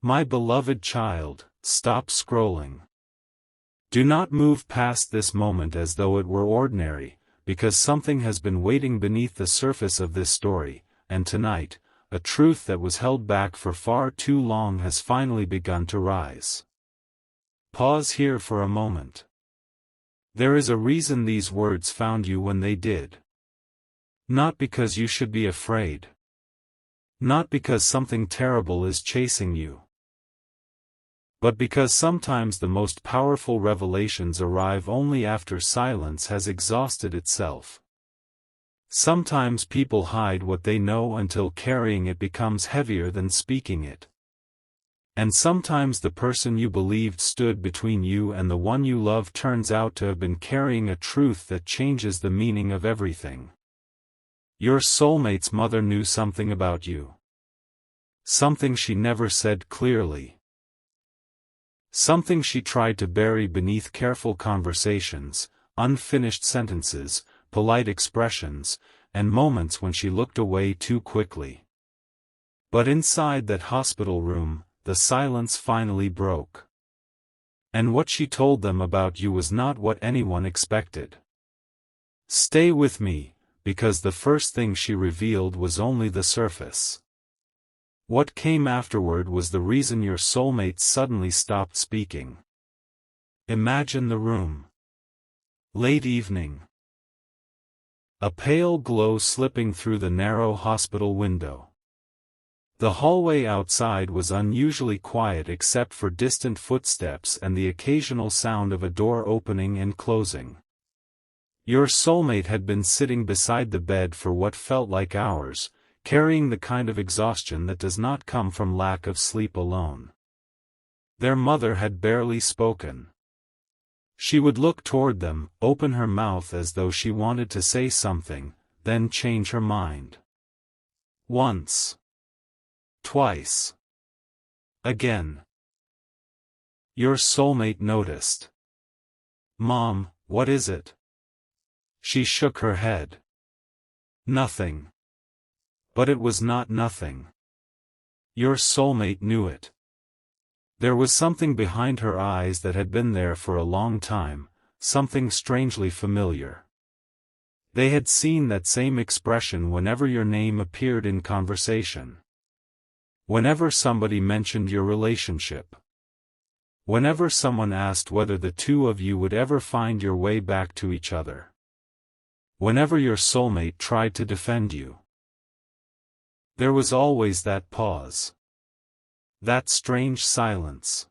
My beloved child, stop scrolling. Do not move past this moment as though it were ordinary, because something has been waiting beneath the surface of this story, and tonight, a truth that was held back for far too long has finally begun to rise. Pause here for a moment. There is a reason these words found you when they did. Not because you should be afraid. Not because something terrible is chasing you. But because sometimes the most powerful revelations arrive only after silence has exhausted itself. Sometimes people hide what they know until carrying it becomes heavier than speaking it. And sometimes the person you believed stood between you and the one you love turns out to have been carrying a truth that changes the meaning of everything. Your soulmate's mother knew something about you. Something she never said clearly. Something she tried to bury beneath careful conversations, unfinished sentences, polite expressions, and moments when she looked away too quickly. But inside that hospital room, the silence finally broke. And what she told them about you was not what anyone expected. Stay with me, because the first thing she revealed was only the surface. What came afterward was the reason your soulmate suddenly stopped speaking. Imagine the room. Late evening. A pale glow slipping through the narrow hospital window. The hallway outside was unusually quiet except for distant footsteps and the occasional sound of a door opening and closing. Your soulmate had been sitting beside the bed for what felt like hours, carrying the kind of exhaustion that does not come from lack of sleep alone. Their mother had barely spoken. She would look toward them, open her mouth as though she wanted to say something, then change her mind. Once. Twice. Again. Your soulmate noticed. Mom, what is it? She shook her head. Nothing. But it was not nothing. Your soulmate knew it. There was something behind her eyes that had been there for a long time, something strangely familiar. They had seen that same expression whenever your name appeared in conversation. Whenever somebody mentioned your relationship. Whenever someone asked whether the two of you would ever find your way back to each other. Whenever your soulmate tried to defend you. There was always that pause. That strange silence.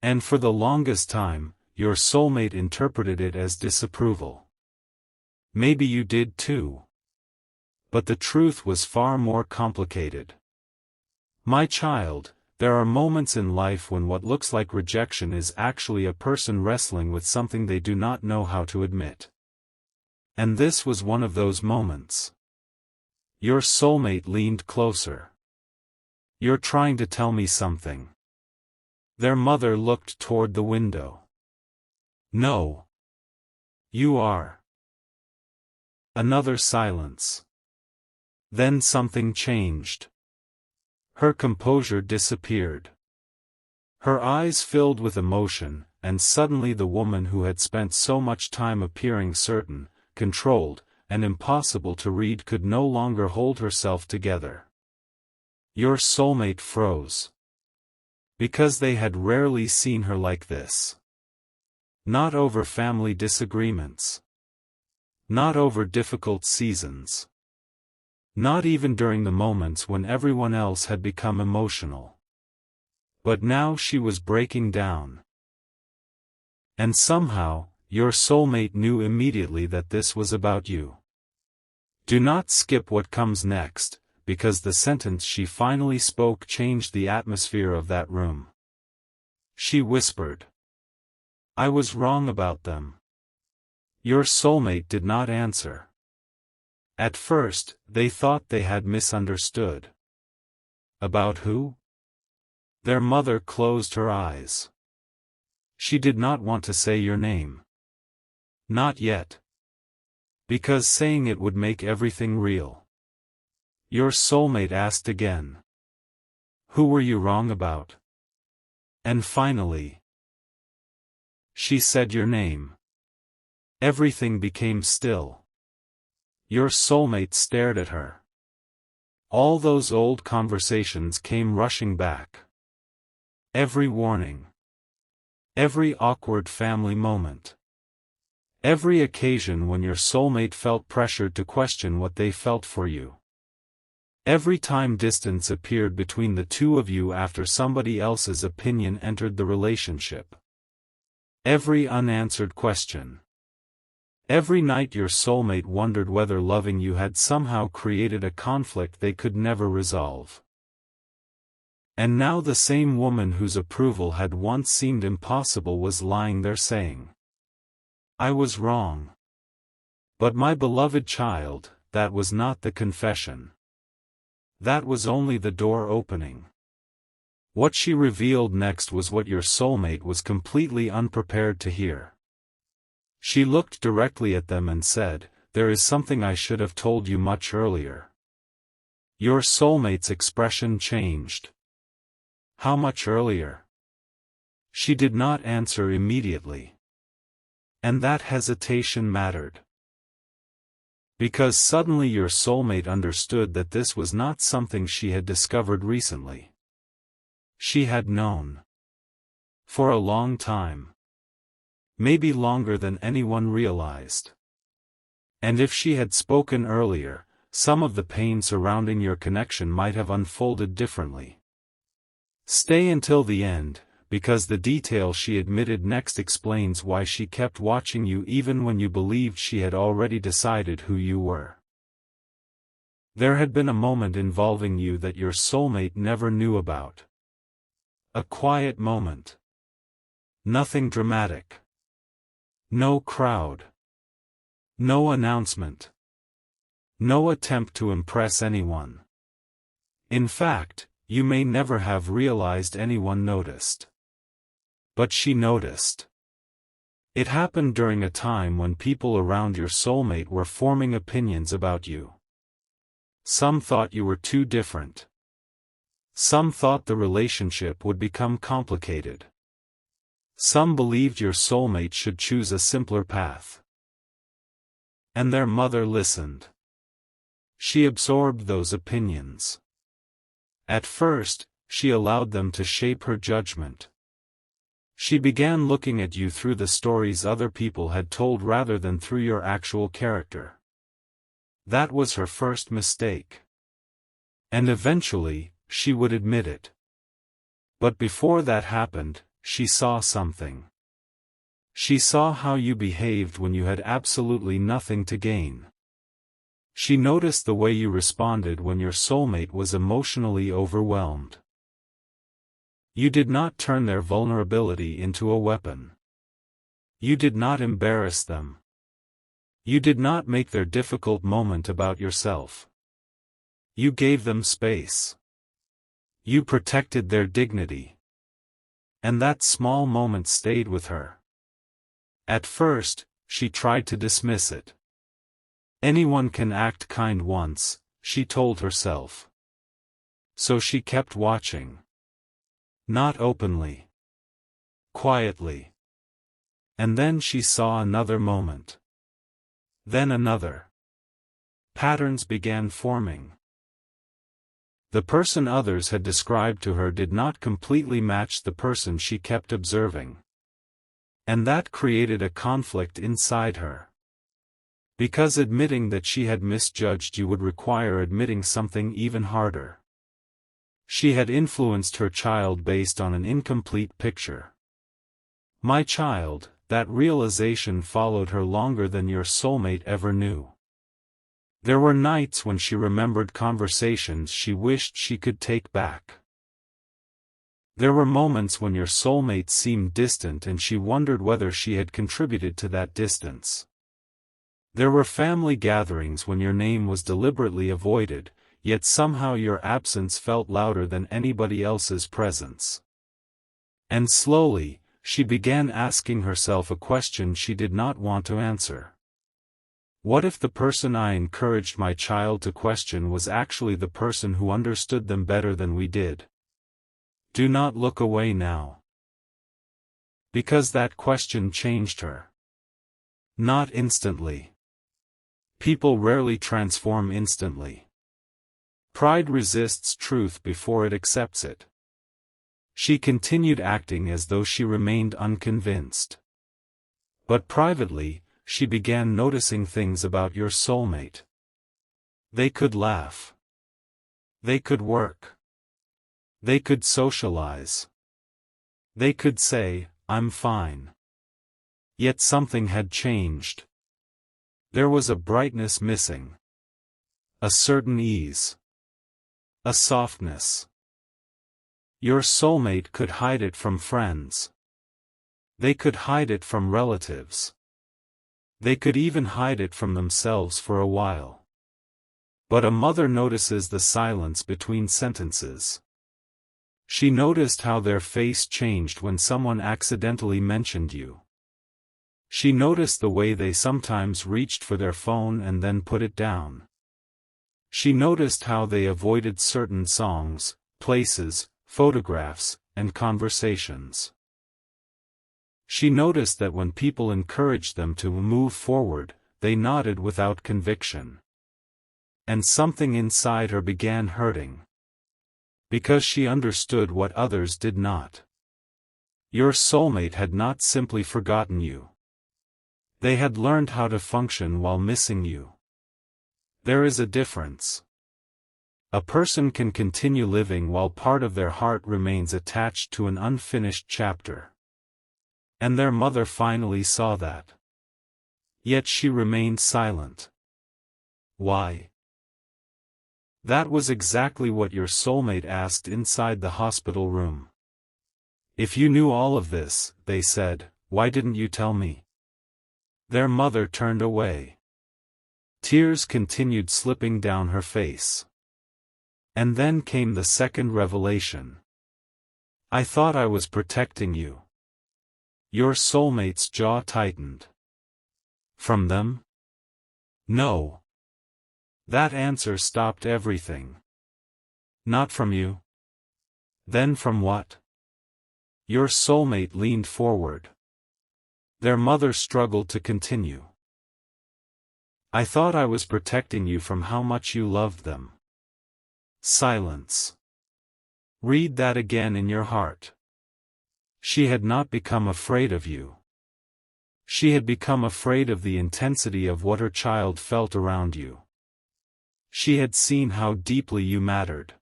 And for the longest time, your soulmate interpreted it as disapproval. Maybe you did too. But the truth was far more complicated. My child, there are moments in life when what looks like rejection is actually a person wrestling with something they do not know how to admit. And this was one of those moments. Your soulmate leaned closer. You're trying to tell me something. Their mother looked toward the window. No. You are. Another silence. Then something changed. Her composure disappeared. Her eyes filled with emotion, and suddenly the woman who had spent so much time appearing certain, controlled, and impossible to read could no longer hold herself together. Your soulmate froze. Because they had rarely seen her like this. Not over family disagreements. Not over difficult seasons. Not even during the moments when everyone else had become emotional. But now she was breaking down. And somehow, your soulmate knew immediately that this was about you. Do not skip what comes next, because the sentence she finally spoke changed the atmosphere of that room. She whispered. I was wrong about them. Your soulmate did not answer. At first, they thought they had misunderstood. About who? Their mother closed her eyes. She did not want to say your name. Not yet. Because saying it would make everything real. Your soulmate asked again. Who were you wrong about? And finally, she said your name. Everything became still. Your soulmate stared at her. All those old conversations came rushing back. Every warning. Every awkward family moment. Every occasion when your soulmate felt pressured to question what they felt for you. Every time distance appeared between the two of you after somebody else's opinion entered the relationship. Every unanswered question. Every night your soulmate wondered whether loving you had somehow created a conflict they could never resolve. And now the same woman whose approval had once seemed impossible was lying there saying, "I was wrong. But my beloved child, that was not the confession. That was only the door opening." What she revealed next was what your soulmate was completely unprepared to hear. She looked directly at them and said, "There is something I should have told you much earlier." Your soulmate's expression changed. How much earlier? She did not answer immediately. And that hesitation mattered. Because suddenly your soulmate understood that this was not something she had discovered recently. She had known. For a long time. Maybe longer than anyone realized. And if she had spoken earlier, some of the pain surrounding your connection might have unfolded differently. Stay until the end, because the detail she admitted next explains why she kept watching you even when you believed she had already decided who you were. There had been a moment involving you that your soulmate never knew about. A quiet moment. Nothing dramatic. No crowd. No announcement. No attempt to impress anyone. In fact, you may never have realized anyone noticed. But she noticed. It happened during a time when people around your soulmate were forming opinions about you. Some thought you were too different. Some thought the relationship would become complicated. Some believed your soulmate should choose a simpler path. And their mother listened. She absorbed those opinions. At first, she allowed them to shape her judgment. She began looking at you through the stories other people had told rather than through your actual character. That was her first mistake. And eventually, she would admit it. But before that happened, she saw something. She saw how you behaved when you had absolutely nothing to gain. She noticed the way you responded when your soulmate was emotionally overwhelmed. You did not turn their vulnerability into a weapon. You did not embarrass them. You did not make their difficult moment about yourself. You gave them space. You protected their dignity. And that small moment stayed with her. At first, she tried to dismiss it. Anyone can act kind once, she told herself. So she kept watching. Not openly. Quietly. And then she saw another moment. Then another. Patterns began forming. The person others had described to her did not completely match the person she kept observing. And that created a conflict inside her. Because admitting that she had misjudged you would require admitting something even harder. She had influenced her child based on an incomplete picture. My child, that realization followed her longer than your soulmate ever knew. There were nights when she remembered conversations she wished she could take back. There were moments when your soulmate seemed distant and she wondered whether she had contributed to that distance. There were family gatherings when your name was deliberately avoided, yet somehow your absence felt louder than anybody else's presence. And slowly, she began asking herself a question she did not want to answer. What if the person I encouraged my child to question was actually the person who understood them better than we did? Do not look away now. Because that question changed her. Not instantly. People rarely transform instantly. Pride resists truth before it accepts it. She continued acting as though she remained unconvinced. But privately, she began noticing things about your soulmate. They could laugh. They could work. They could socialize. They could say, "I'm fine." Yet something had changed. There was a brightness missing. A certain ease. A softness. Your soulmate could hide it from friends. They could hide it from relatives. They could even hide it from themselves for a while. But a mother notices the silence between sentences. She noticed how their face changed when someone accidentally mentioned you. She noticed the way they sometimes reached for their phone and then put it down. She noticed how they avoided certain songs, places, photographs, and conversations. She noticed that when people encouraged them to move forward, they nodded without conviction. And something inside her began hurting. Because she understood what others did not. Your soulmate had not simply forgotten you. They had learned how to function while missing you. There is a difference. A person can continue living while part of their heart remains attached to an unfinished chapter. And their mother finally saw that. Yet she remained silent. Why? That was exactly what your soulmate asked inside the hospital room. If you knew all of this, they said, why didn't you tell me? Their mother turned away. Tears continued slipping down her face. And then came the second revelation. I thought I was protecting you. Your soulmate's jaw tightened. From them? No. That answer stopped everything. Not from you. Then from what? Your soulmate leaned forward. Their mother struggled to continue. I thought I was protecting you from how much you loved them. Silence. Read that again in your heart. She had not become afraid of you. She had become afraid of the intensity of what her child felt around you. She had seen how deeply you mattered.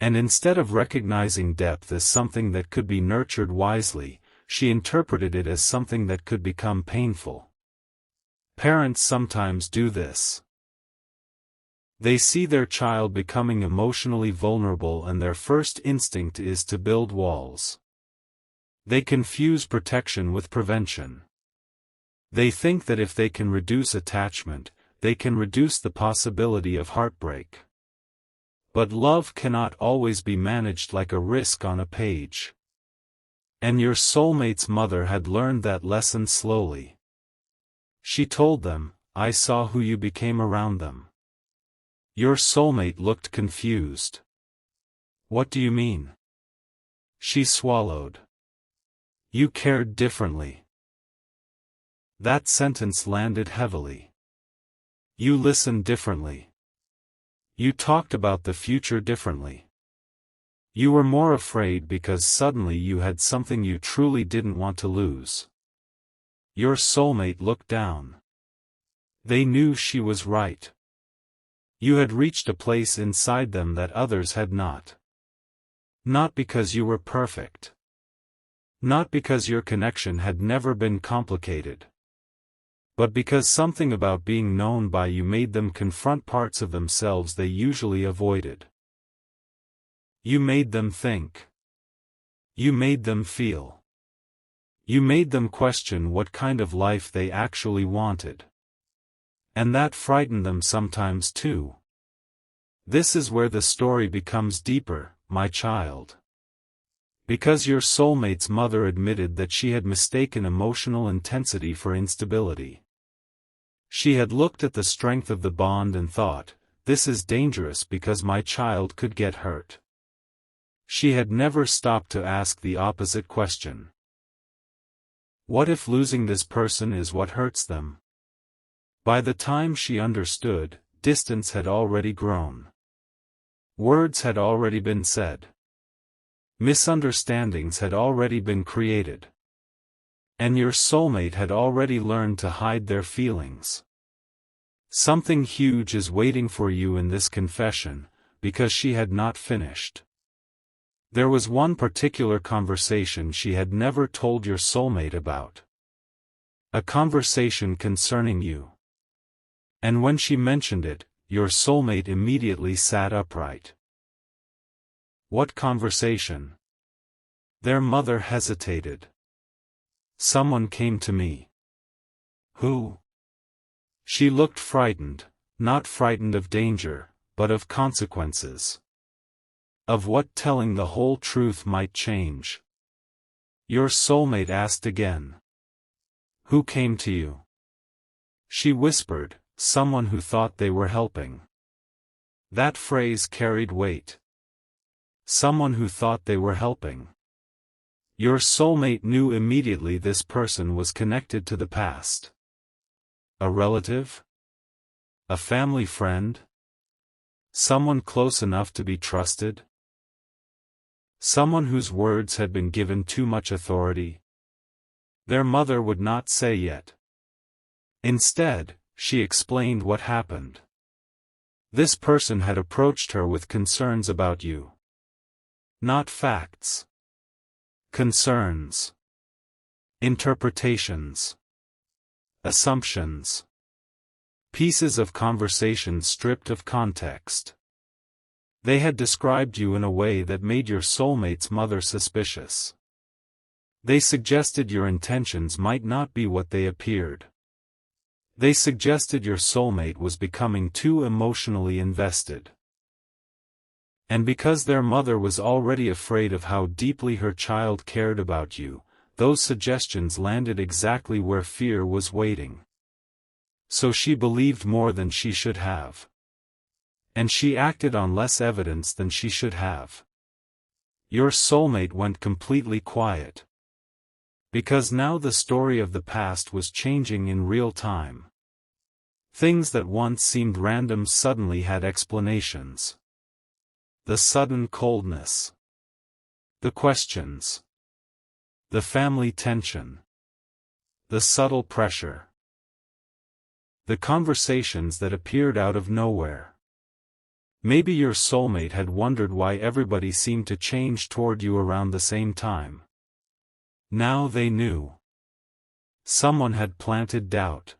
And instead of recognizing depth as something that could be nurtured wisely, she interpreted it as something that could become painful. Parents sometimes do this. They see their child becoming emotionally vulnerable and their first instinct is to build walls. They confuse protection with prevention. They think that if they can reduce attachment, they can reduce the possibility of heartbreak. But love cannot always be managed like a risk on a page. And your soulmate's mother had learned that lesson slowly. She told them, I saw who you became around them. Your soulmate looked confused. What do you mean? She swallowed. You cared differently. That sentence landed heavily. You listened differently. You talked about the future differently. You were more afraid because suddenly you had something you truly didn't want to lose. Your soulmate looked down. They knew she was right. You had reached a place inside them that others had not. Not because you were perfect. Not because your connection had never been complicated. But because something about being known by you made them confront parts of themselves they usually avoided. You made them think. You made them feel. You made them question what kind of life they actually wanted. And that frightened them sometimes too. This is where the story becomes deeper, my child. Because your soulmate's mother admitted that she had mistaken emotional intensity for instability. She had looked at the strength of the bond and thought, this is dangerous because my child could get hurt. She had never stopped to ask the opposite question. What if losing this person is what hurts them? By the time she understood, distance had already grown. Words had already been said. Misunderstandings had already been created. And your soulmate had already learned to hide their feelings. Something huge is waiting for you in this confession, because she had not finished. There was one particular conversation she had never told your soulmate about. A conversation concerning you. And when she mentioned it, your soulmate immediately sat upright. What conversation? Their mother hesitated. Someone came to me. Who? She looked frightened, not frightened of danger, but of consequences. Of what telling the whole truth might change. Your soulmate asked again. Who came to you? She whispered, someone who thought they were helping. That phrase carried weight. Someone who thought they were helping. Your soulmate knew immediately this person was connected to the past. A relative? A family friend? Someone close enough to be trusted? Someone whose words had been given too much authority? Their mother would not say yet. Instead, she explained what happened. This person had approached her with concerns about you. Not facts. Concerns. Interpretations. Assumptions. Pieces of conversation stripped of context. They had described you in a way that made your soulmate's mother suspicious. They suggested your intentions might not be what they appeared. They suggested your soulmate was becoming too emotionally invested. And because their mother was already afraid of how deeply her child cared about you, those suggestions landed exactly where fear was waiting. So she believed more than she should have. And she acted on less evidence than she should have. Your soulmate went completely quiet. Because now the story of the past was changing in real time. Things that once seemed random suddenly had explanations. The sudden coldness. The questions. The family tension. The subtle pressure. The conversations that appeared out of nowhere. Maybe your soulmate had wondered why everybody seemed to change toward you around the same time. Now they knew. Someone had planted doubt.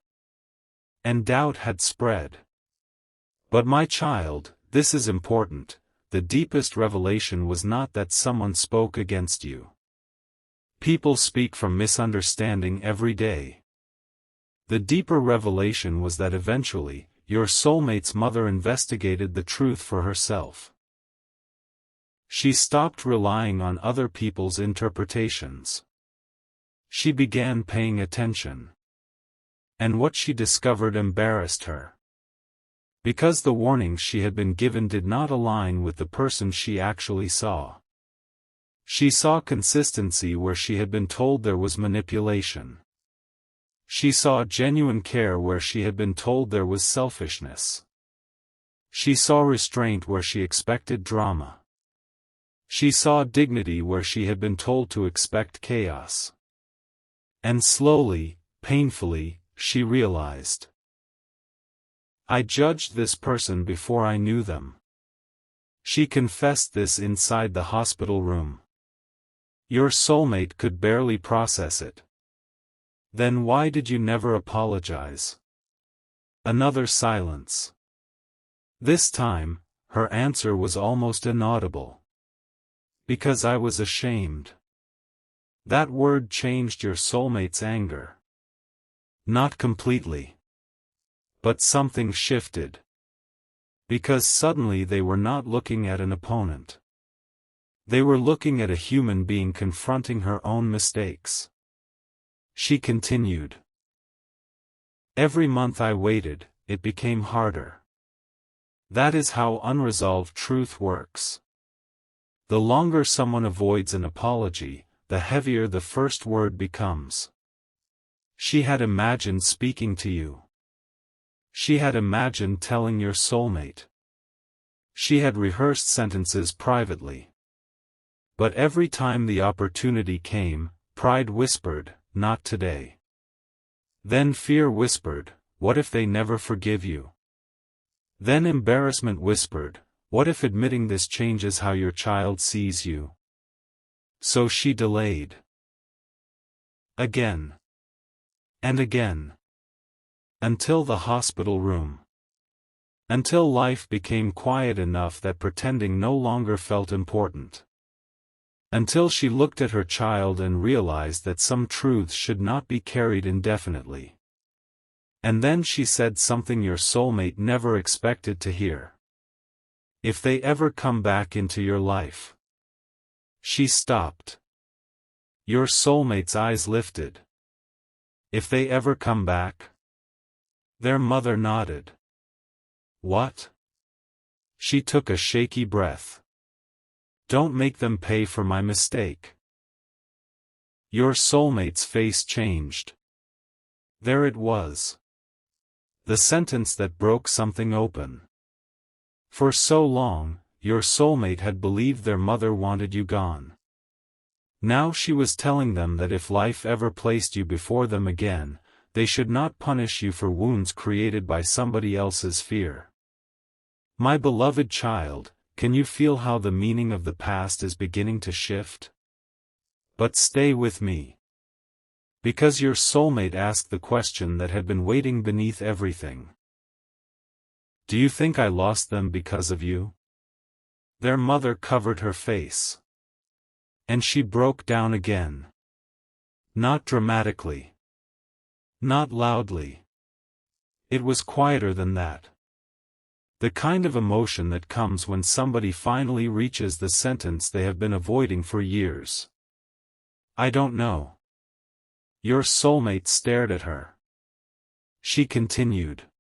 And doubt had spread. But my child, this is important. The deepest revelation was not that someone spoke against you. People speak from misunderstanding every day. The deeper revelation was that eventually, your soulmate's mother investigated the truth for herself. She stopped relying on other people's interpretations. She began paying attention. And what she discovered embarrassed her. Because the warnings she had been given did not align with the person she actually saw. She saw consistency where she had been told there was manipulation. She saw genuine care where she had been told there was selfishness. She saw restraint where she expected drama. She saw dignity where she had been told to expect chaos. And slowly, painfully, she realized. I judged this person before I knew them. She confessed this inside the hospital room. Your soulmate could barely process it. Then why did you never apologize? Another silence. This time, her answer was almost inaudible. Because I was ashamed. That word changed your soulmate's anger. Not completely. But something shifted. Because suddenly they were not looking at an opponent. They were looking at a human being confronting her own mistakes. She continued. Every month I waited, it became harder. That is how unresolved truth works. The longer someone avoids an apology, the heavier the first word becomes. She had imagined speaking to you. She had imagined telling your soulmate. She had rehearsed sentences privately. But every time the opportunity came, pride whispered, "Not today." Then fear whispered, "What if they never forgive you?" Then embarrassment whispered, "What if admitting this changes how your child sees you?" So she delayed. Again. And again. Until the hospital room. Until life became quiet enough that pretending no longer felt important. Until she looked at her child and realized that some truths should not be carried indefinitely. And then she said something your soulmate never expected to hear. "If they ever come back into your life." She stopped. Your soulmate's eyes lifted. "If they ever come back?" Their mother nodded. "What?" She took a shaky breath. "Don't make them pay for my mistake." Your soulmate's face changed. There it was. The sentence that broke something open. For so long, your soulmate had believed their mother wanted you gone. Now she was telling them that if life ever placed you before them again, they should not punish you for wounds created by somebody else's fear. My beloved child, can you feel how the meaning of the past is beginning to shift? But stay with me. Because your soulmate asked the question that had been waiting beneath everything. Do you think I lost them because of you? Their mother covered her face. And she broke down again. Not dramatically. Not loudly. It was quieter than that. The kind of emotion that comes when somebody finally reaches the sentence they have been avoiding for years. I don't know. Your soulmate stared at her. She continued.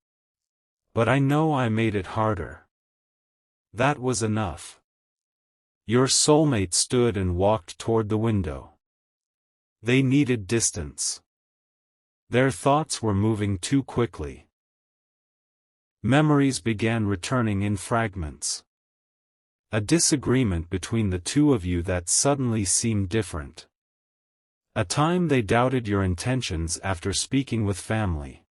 But I know I made it harder. That was enough. Your soulmate stood and walked toward the window. They needed distance. Their thoughts were moving too quickly. Memories began returning in fragments. A disagreement between the two of you that suddenly seemed different. A time they doubted your intentions after speaking with family.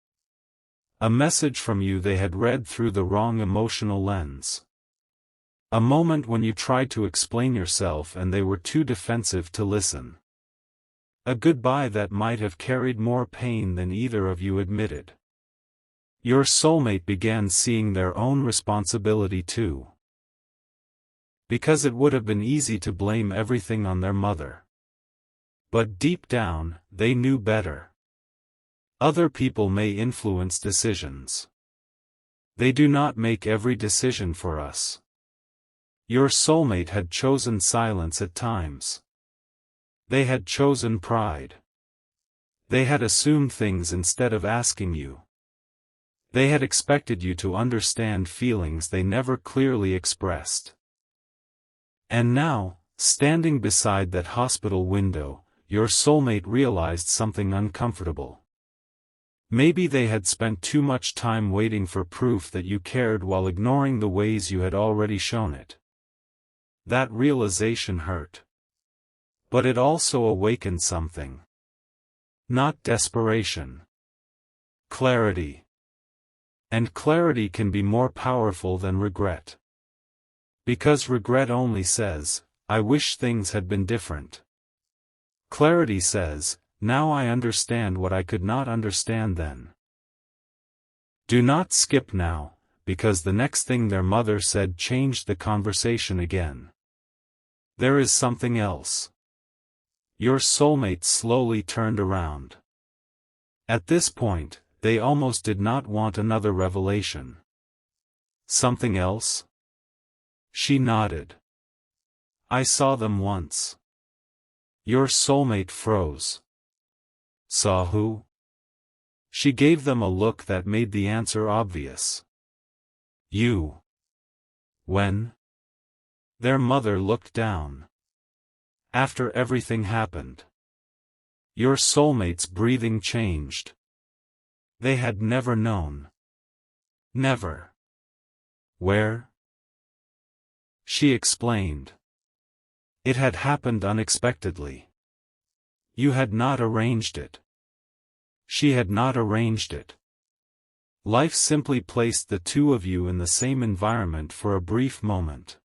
A message from you they had read through the wrong emotional lens. A moment when you tried to explain yourself and they were too defensive to listen. A goodbye that might have carried more pain than either of you admitted. Your soulmate began seeing their own responsibility too. Because it would have been easy to blame everything on their mother. But deep down, they knew better. Other people may influence decisions. They do not make every decision for us. Your soulmate had chosen silence at times. They had chosen pride. They had assumed things instead of asking you. They had expected you to understand feelings they never clearly expressed. And now, standing beside that hospital window, your soulmate realized something uncomfortable. Maybe they had spent too much time waiting for proof that you cared while ignoring the ways you had already shown it. That realization hurt. But it also awakened something. Not desperation. Clarity. And clarity can be more powerful than regret. Because regret only says, I wish things had been different. Clarity says, now I understand what I could not understand then. Do not skip now, because the next thing their mother said changed the conversation again. There is something else. Your soulmate slowly turned around. At this point, they almost did not want another revelation. Something else? She nodded. I saw them once. Your soulmate froze. Saw who? She gave them a look that made the answer obvious. You. When? Their mother looked down. After everything happened, your soulmate's breathing changed. They had never known. Never. Where? She explained. It had happened unexpectedly. You had not arranged it. She had not arranged it. Life simply placed the two of you in the same environment for a brief moment.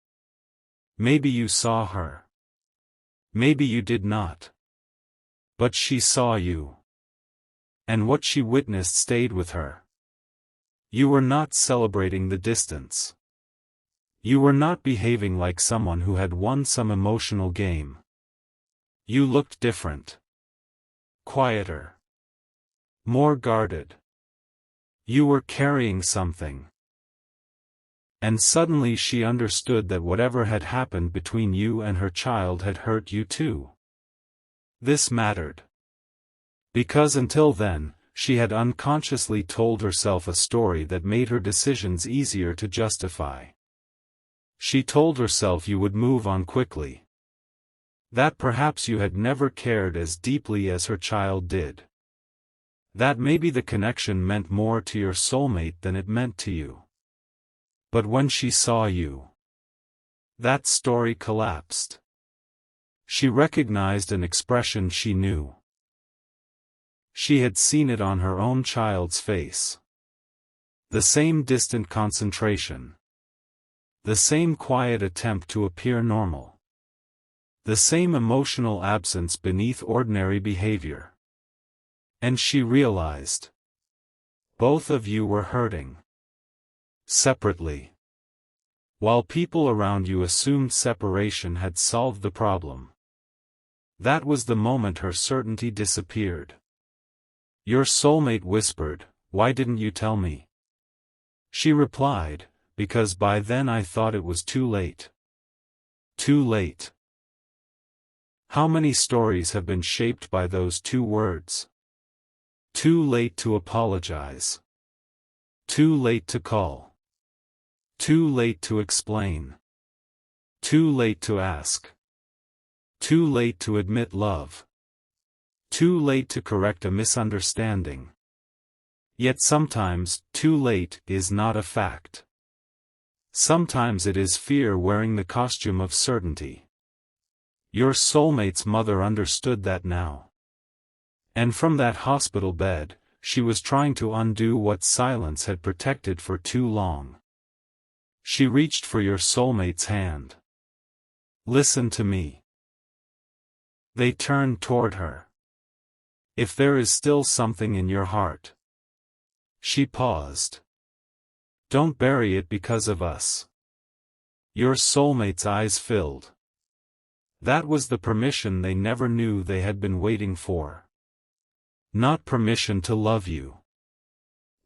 Maybe you saw her. Maybe you did not. But she saw you. And what she witnessed stayed with her. You were not celebrating the distance. You were not behaving like someone who had won some emotional game. You looked different. Quieter. More guarded. You were carrying something. And suddenly she understood that whatever had happened between you and her child had hurt you too. This mattered. Because until then, she had unconsciously told herself a story that made her decisions easier to justify. She told herself you would move on quickly. That perhaps you had never cared as deeply as her child did. That maybe the connection meant more to your soulmate than it meant to you. But when she saw you, that story collapsed. She recognized an expression she knew. She had seen it on her own child's face. The same distant concentration. The same quiet attempt to appear normal. The same emotional absence beneath ordinary behavior. And she realized. Both of you were hurting. Separately. While people around you assumed separation had solved the problem. That was the moment her certainty disappeared. Your soulmate whispered, "Why didn't you tell me?" She replied, "Because by then I thought it was too late." Too late. How many stories have been shaped by those two words? Too late to apologize. Too late to call. Too late to explain. Too late to ask. Too late to admit love. Too late to correct a misunderstanding. Yet sometimes, too late is not a fact. Sometimes it is fear wearing the costume of certainty. Your soulmate's mother understood that now. And from that hospital bed, she was trying to undo what silence had protected for too long. She reached for your soulmate's hand. "Listen to me." They turned toward her. "If there is still something in your heart." She paused. "Don't bury it because of us." Your soulmate's eyes filled. That was the permission they never knew they had been waiting for. Not permission to love you.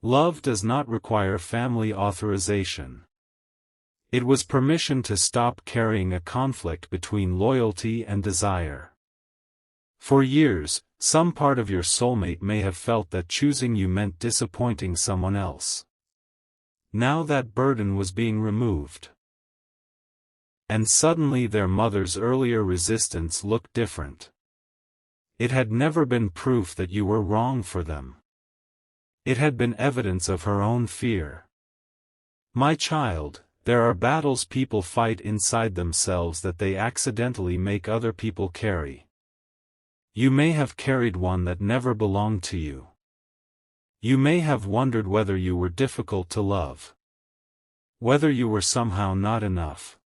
Love does not require family authorization. It was permission to stop carrying a conflict between loyalty and desire. For years, some part of your soulmate may have felt that choosing you meant disappointing someone else. Now that burden was being removed. And suddenly their mother's earlier resistance looked different. It had never been proof that you were wrong for them. It had been evidence of her own fear. "My child, there are battles people fight inside themselves that they accidentally make other people carry. You may have carried one that never belonged to you. You may have wondered whether you were difficult to love. Whether you were somehow not enough.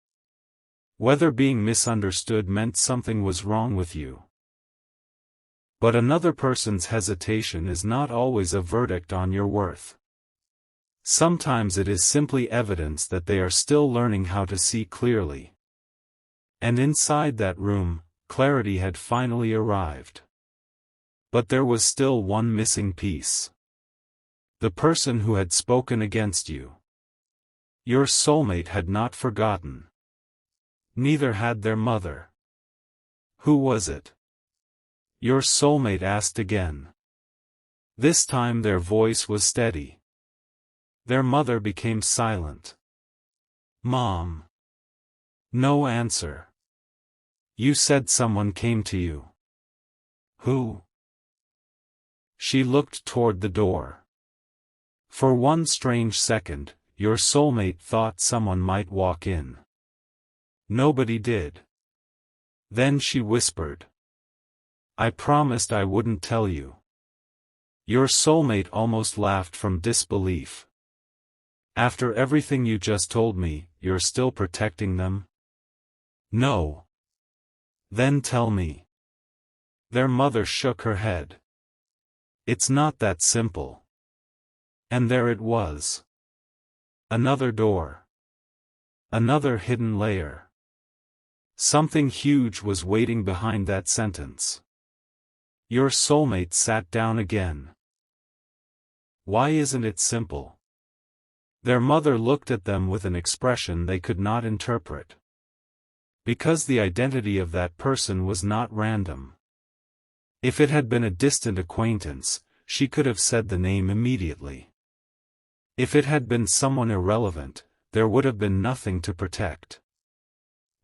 Whether being misunderstood meant something was wrong with you. But another person's hesitation is not always a verdict on your worth. Sometimes it is simply evidence that they are still learning how to see clearly. And inside that room, clarity had finally arrived. But there was still one missing piece. The person who had spoken against you. Your soulmate had not forgotten. Neither had their mother. Who was it? Your soulmate asked again. This time their voice was steady. Their mother became silent. "Mom." No answer. You said someone came to you. Who? She looked toward the door. For one strange second, your soulmate thought someone might walk in. Nobody did. Then she whispered. I promised I wouldn't tell you. Your soulmate almost laughed from disbelief. After everything you just told me, you're still protecting them? No. Then tell me. Their mother shook her head. It's not that simple. And there it was. Another door. Another hidden layer. Something huge was waiting behind that sentence. Your soulmate sat down again. Why isn't it simple? Their mother looked at them with an expression they could not interpret. Because the identity of that person was not random. If it had been a distant acquaintance, she could have said the name immediately. If it had been someone irrelevant, there would have been nothing to protect.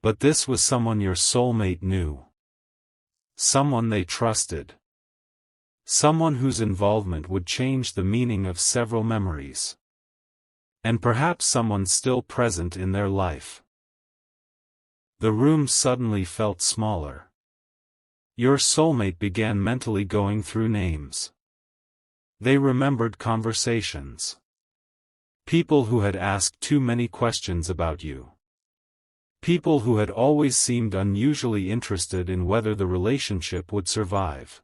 But this was someone your soulmate knew. Someone they trusted. Someone whose involvement would change the meaning of several memories. And perhaps someone still present in their life. The room suddenly felt smaller. Your soulmate began mentally going through names. They remembered conversations. People who had asked too many questions about you. People who had always seemed unusually interested in whether the relationship would survive.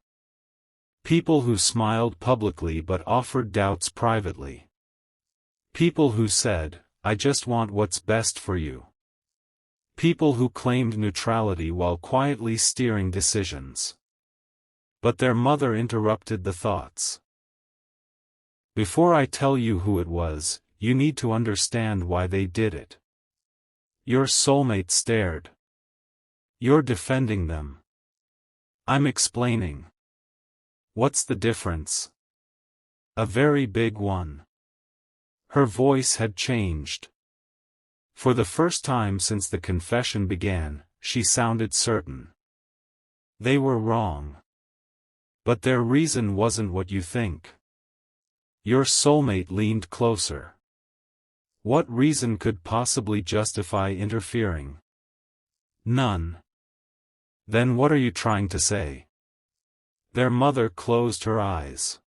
People who smiled publicly but offered doubts privately. People who said, I just want what's best for you. People who claimed neutrality while quietly steering decisions. But their mother interrupted the thoughts. Before I tell you who it was, you need to understand why they did it. Your soulmate stared. You're defending them. I'm explaining. What's the difference? A very big one. Her voice had changed. For the first time since the confession began, she sounded certain. They were wrong. But their reason wasn't what you think. Your soulmate leaned closer. What reason could possibly justify interfering? None. Then what are you trying to say? Their mother closed her eyes.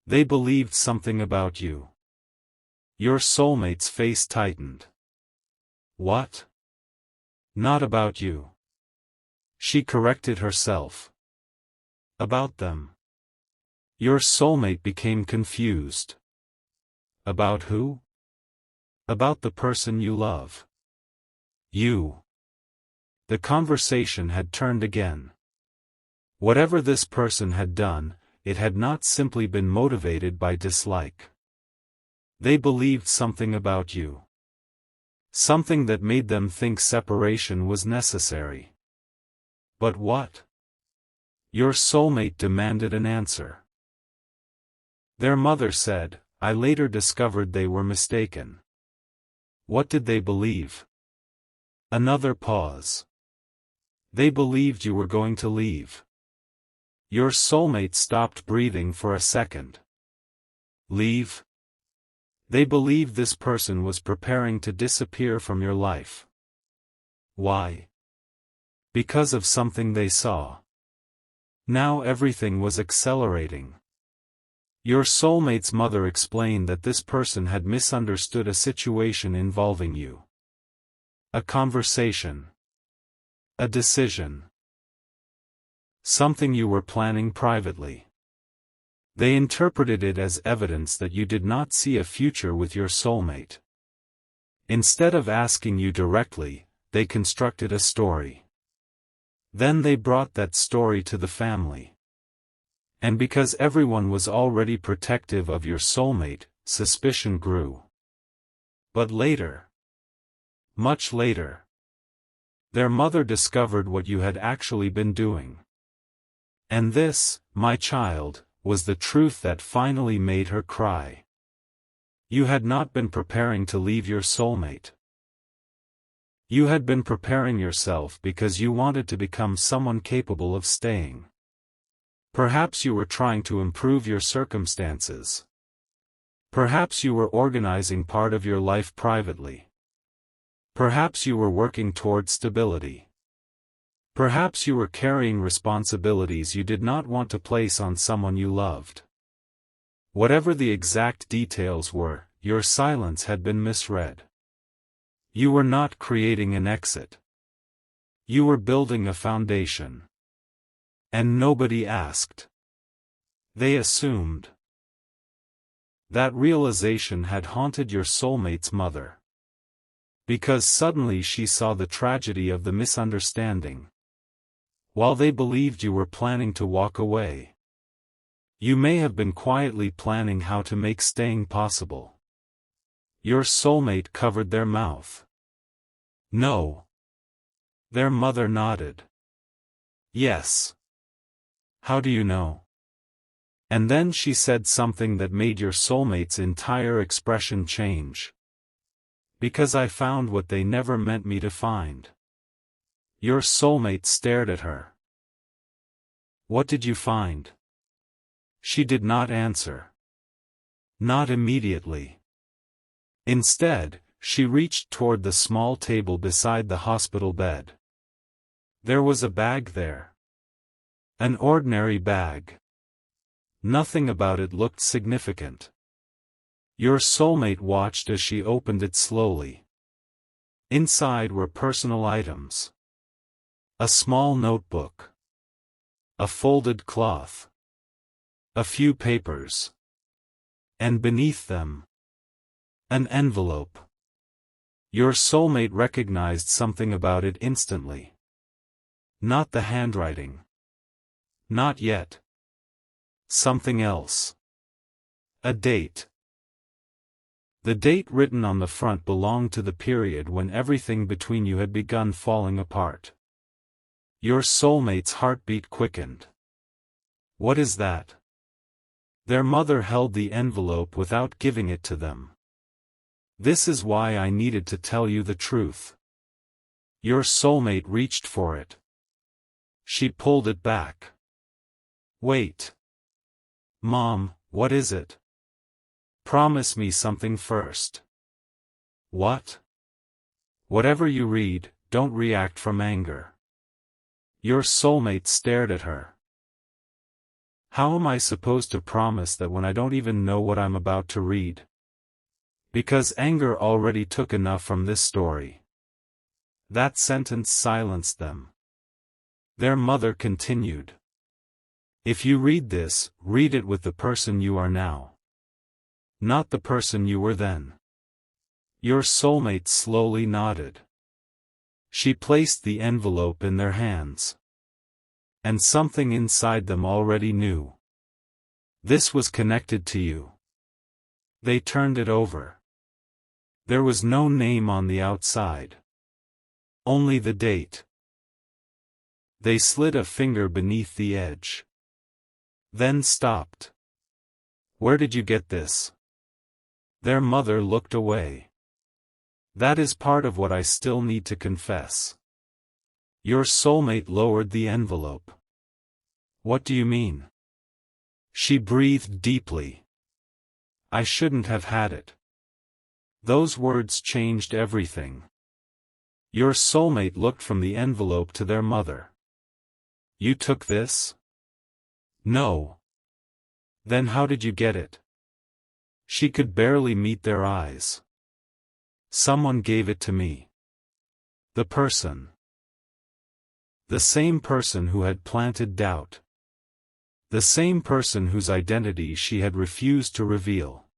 They believed something about you. Your soulmate's face tightened. What? Not about you. She corrected herself. About them. Your soulmate became confused. About who? About the person you love. You. The conversation had turned again. Whatever this person had done, it had not simply been motivated by dislike. They believed something about you. Something that made them think separation was necessary. But what? Your soulmate demanded an answer. Their mother said, I later discovered they were mistaken. What did they believe? Another pause. They believed you were going to leave. Your soulmate stopped breathing for a second. Leave? They believed this person was preparing to disappear from your life. Why? Because of something they saw. Now everything was accelerating. Your soulmate's mother explained that this person had misunderstood a situation involving you. A conversation. A decision. Something you were planning privately. They interpreted it as evidence that you did not see a future with your soulmate. Instead of asking you directly, they constructed a story. Then they brought that story to the family. And because everyone was already protective of your soulmate, suspicion grew. But later, much later, their mother discovered what you had actually been doing. And this, my child, was the truth that finally made her cry. You had not been preparing to leave your soulmate. You had been preparing yourself because you wanted to become someone capable of staying. Perhaps you were trying to improve your circumstances. Perhaps you were organizing part of your life privately. Perhaps you were working toward stability. Perhaps you were carrying responsibilities you did not want to place on someone you loved. Whatever the exact details were, your silence had been misread. You were not creating an exit. You were building a foundation. And nobody asked. They assumed. That realization had haunted your soulmate's mother. Because suddenly she saw the tragedy of the misunderstanding. While they believed you were planning to walk away, you may have been quietly planning how to make staying possible. Your soulmate covered their mouth. No. Their mother nodded. Yes. How do you know? And then she said something that made your soulmate's entire expression change. Because I found what they never meant me to find. Your soulmate stared at her. What did you find? She did not answer. Not immediately. Instead, she reached toward the small table beside the hospital bed. There was a bag there. An ordinary bag. Nothing about it looked significant. Your soulmate watched as she opened it slowly. Inside were personal items. A small notebook. A folded cloth. A few papers. And beneath them, an envelope. Your soulmate recognized something about it instantly. Not the handwriting. Not yet. Something else. A date. The date written on the front belonged to the period when everything between you had begun falling apart. Your soulmate's heartbeat quickened. What is that? Their mother held the envelope without giving it to them. This is why I needed to tell you the truth. Your soulmate reached for it. She pulled it back. Wait. Mom, what is it? Promise me something first. What? Whatever you read, don't react from anger. Your soulmate stared at her. How am I supposed to promise that when I don't even know what I'm about to read? Because anger already took enough from this story. That sentence silenced them. Their mother continued. If you read this, read it with the person you are now. Not the person you were then. Your soulmate slowly nodded. She placed the envelope in their hands. And something inside them already knew. This was connected to you. They turned it over. There was no name on the outside. Only the date. They slid a finger beneath the edge. Then stopped. Where did you get this? Their mother looked away. That is part of what I still need to confess. Your soulmate lowered the envelope. What do you mean? She breathed deeply. I shouldn't have had it. Those words changed everything. Your soulmate looked from the envelope to their mother. You took this? No. Then how did you get it? She could barely meet their eyes. Someone gave it to me. The person. The same person who had planted doubt. The same person whose identity she had refused to reveal.